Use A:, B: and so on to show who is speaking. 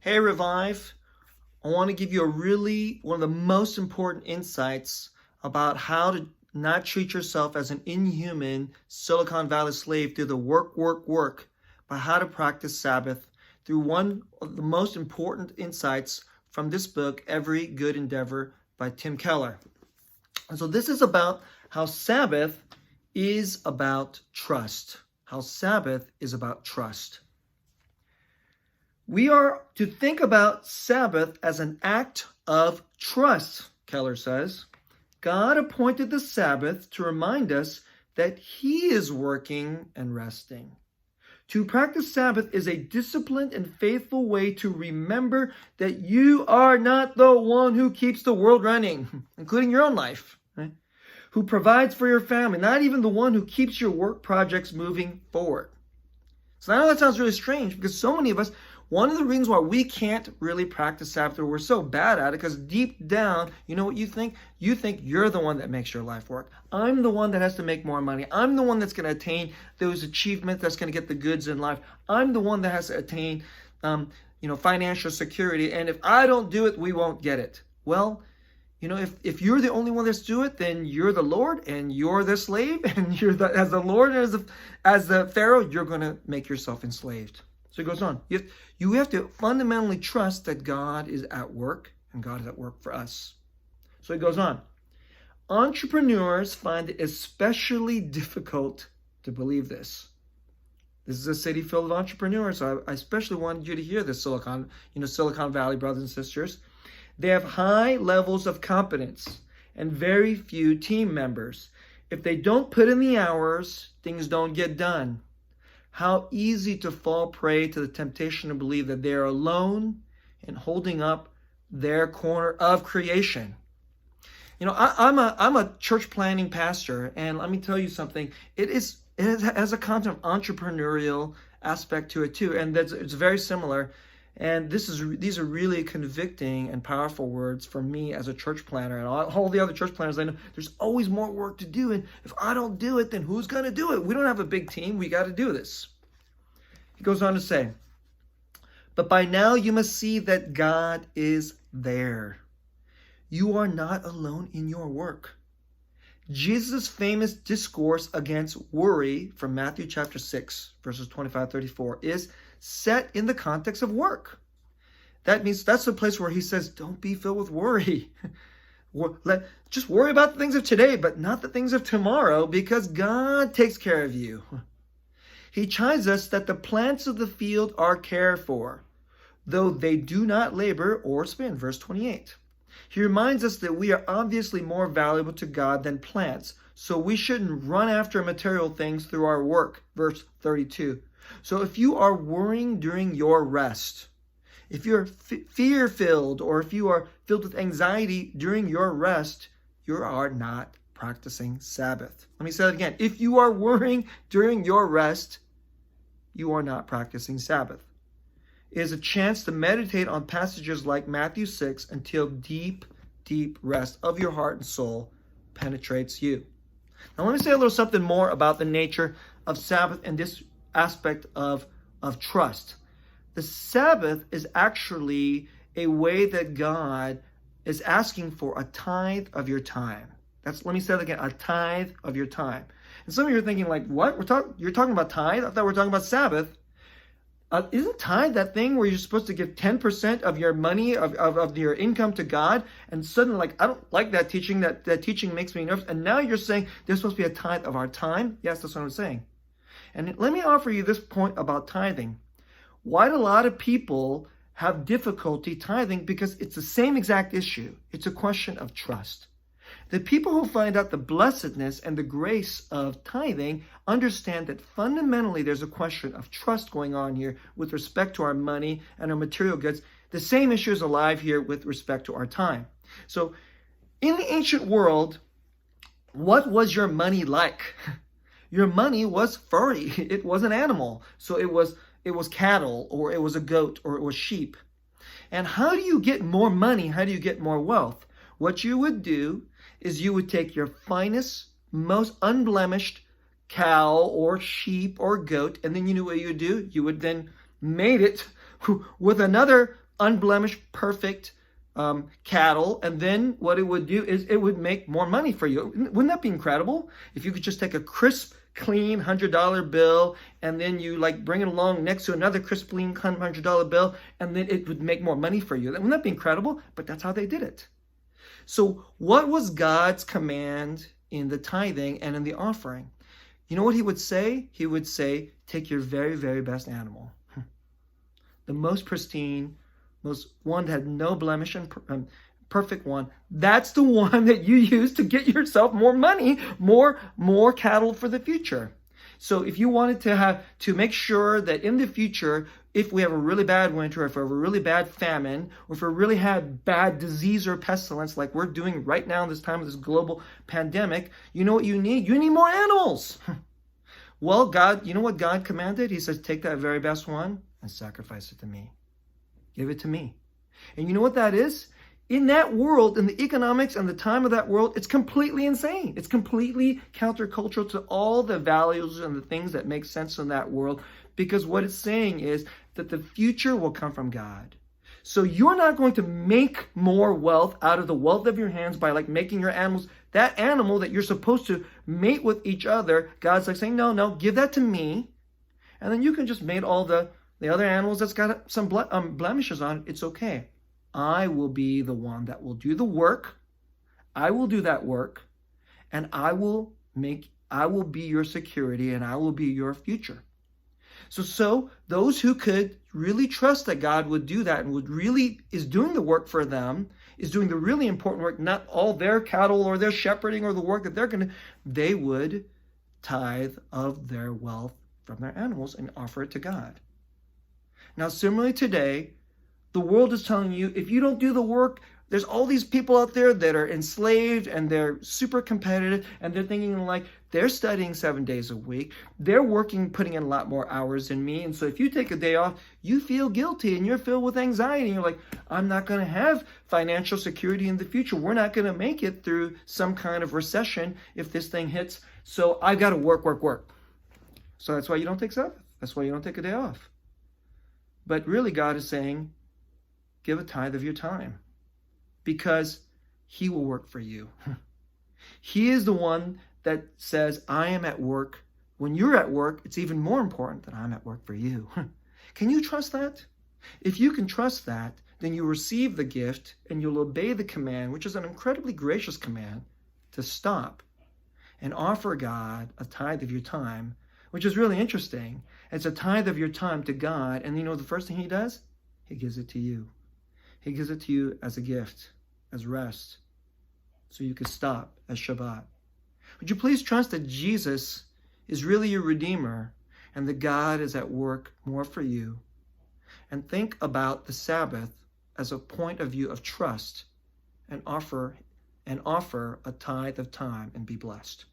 A: Hey, Revive. I want to give you one of the most important insights about how to not treat yourself as an inhuman Silicon Valley slave through the work, but how to practice Sabbath through one of the most important insights from this book, Every Good Endeavor by Tim Keller. And so this is about how Sabbath is about trust. How Sabbath is about trust. We are to think about Sabbath as an act of trust, Keller says. God appointed the Sabbath to remind us that He is working and resting. To practice Sabbath is a disciplined and faithful way to remember that you are not the one who keeps the world running, including your own life, right? Who provides for your family, not even the one who keeps your work projects moving forward. So I know that sounds really strange because so many of us, one of the reasons why we can't really practice Sabbath, or we're so bad at it, because deep down, you know what you think? You think you're the one that makes your life work. I'm the one that has to make more money. I'm the one that's going to attain those achievements, that's going to get the goods in life. I'm the one that has to attain, financial security. And if I don't do it, we won't get it. Well, if you're the only one that's do it, then you're the Lord and you're the slave, and as the Lord and as the Pharaoh, you're going to make yourself enslaved. So it goes on. You have to fundamentally trust that God is at work and God is at work for us. So it goes on. Entrepreneurs find it especially difficult to believe this. This is a city filled with entrepreneurs. So I especially wanted you to hear this, Silicon Valley brothers and sisters. They have high levels of competence and very few team members. If they don't put in the hours, things don't get done. How easy to fall prey to the temptation to believe that they are alone in holding up their corner of creation. I'm a church planning pastor, and let me tell you something. It has a kind of entrepreneurial aspect to it too, and it's very similar. And these are really convicting and powerful words for me as a church planner, and all the other church planners I know. There's always more work to do, and if I don't do it, then who's going to do it? We don't have a big team. We got to do this. He goes on to say, but by now you must see that God is there. You are not alone in your work. Jesus' famous discourse against worry from Matthew chapter 6, verses 25-34 is set in the context of work. That means that's the place where he says, don't be filled with worry. Just worry about the things of today, but not the things of tomorrow, because God takes care of you. He chides us that the plants of the field are cared for, though they do not labor or spin, verse 28. He reminds us that we are obviously more valuable to God than plants, so we shouldn't run after material things through our work, verse 32. So if you are worrying during your rest, if you're fear-filled, or if you are filled with anxiety during your rest, you are not practicing Sabbath. Let me say that again. If you are worrying during your rest, you are not practicing Sabbath. It is a chance to meditate on passages like Matthew 6 until deep, deep rest of your heart and soul penetrates you. Now let me say a little something more about the nature of Sabbath and this aspect of trust. The Sabbath is actually a way that God is asking for a tithe of your time. Let me say that again, a tithe of your time. And some of you are thinking like, what? You're talking about tithe? I thought we were talking about Sabbath. Isn't tithe that thing where you're supposed to give 10% of your money, of your income to God? And suddenly, I don't like that teaching. That teaching makes me nervous. And now you're saying there's supposed to be a tithe of our time? Yes, that's what I'm saying. And let me offer you this point about tithing. Why do a lot of people have difficulty tithing? Because it's the same exact issue. It's a question of trust. The people who find out the blessedness and the grace of tithing understand that fundamentally there's a question of trust going on here with respect to our money and our material goods. The same issue is alive here with respect to our time. So in the ancient world, what was your money like? Your money was furry. It was an animal. So it was cattle, or it was a goat, or it was sheep. And how do you get more money? How do you get more wealth? What you would do is you would take your finest, most unblemished cow or sheep or goat, and then you know what you would do? You would then mate it with another unblemished, perfect cattle, and then what it would do is it would make more money for you. Wouldn't that be incredible? If you could just take a crisp, clean $100 bill, and then you like bring it along next to another crisp, clean $100 bill, and then it would make more money for you. Wouldn't that be incredible? But that's how they did it. So what was God's command in the tithing and in the offering? You know what he would say? He would say, take your very, very best animal. The most pristine, most one that had no blemish and perfect one. That's the one that you use to get yourself more money, more cattle for the future. So if you wanted to make sure that in the future, if we have a really bad winter, if we have a really bad famine, or if we really had bad disease or pestilence like we're doing right now in this time of this global pandemic, you know what you need? You need more animals. Well, God, you know what God commanded? He says, take that very best one and sacrifice it to me. Give it to me. And you know what that is? In that world, in the economics and the time of that world, it's completely insane. It's completely countercultural to all the values and the things that make sense in that world, because what it's saying is that the future will come from God. So you're not going to make more wealth out of the wealth of your hands by like making your animals, that animal that you're supposed to mate with each other. God's like saying, no, give that to me. And then you can just mate all the other animals that's got some blemishes on it. It's okay. I will be the one that will do the work. I will do that work, and I will be your security, and I will be your future. So those who could really trust that God would do that and is doing the work for them, is doing the really important work, not all their cattle or their shepherding or the work that they would tithe of their wealth from their animals and offer it to God. Now, similarly today, the world is telling you, if you don't do the work, there's all these people out there that are enslaved and they're super competitive, and they're thinking like they're studying 7 days a week. They're working, putting in a lot more hours than me. And so if you take a day off, you feel guilty and you're filled with anxiety. And you're like, I'm not going to have financial security in the future. We're not going to make it through some kind of recession if this thing hits. So I've got to work. So that's why you don't take Sabbath. That's why you don't take a day off. But really, God is saying, give a tithe of your time, because he will work for you. He is the one that says, I am at work. When you're at work, it's even more important that I'm at work for you. Can you trust that? If you can trust that, then you receive the gift and you'll obey the command, which is an incredibly gracious command, to stop and offer God a tithe of your time, which is really interesting. It's a tithe of your time to God. And you know the first thing he does? He gives it to you. He gives it to you as a gift, as rest, so you can stop as Shabbat. Would you please trust that Jesus is really your Redeemer and that God is at work more for you? And think about the Sabbath as a point of view of trust, and offer a tithe of time and be blessed.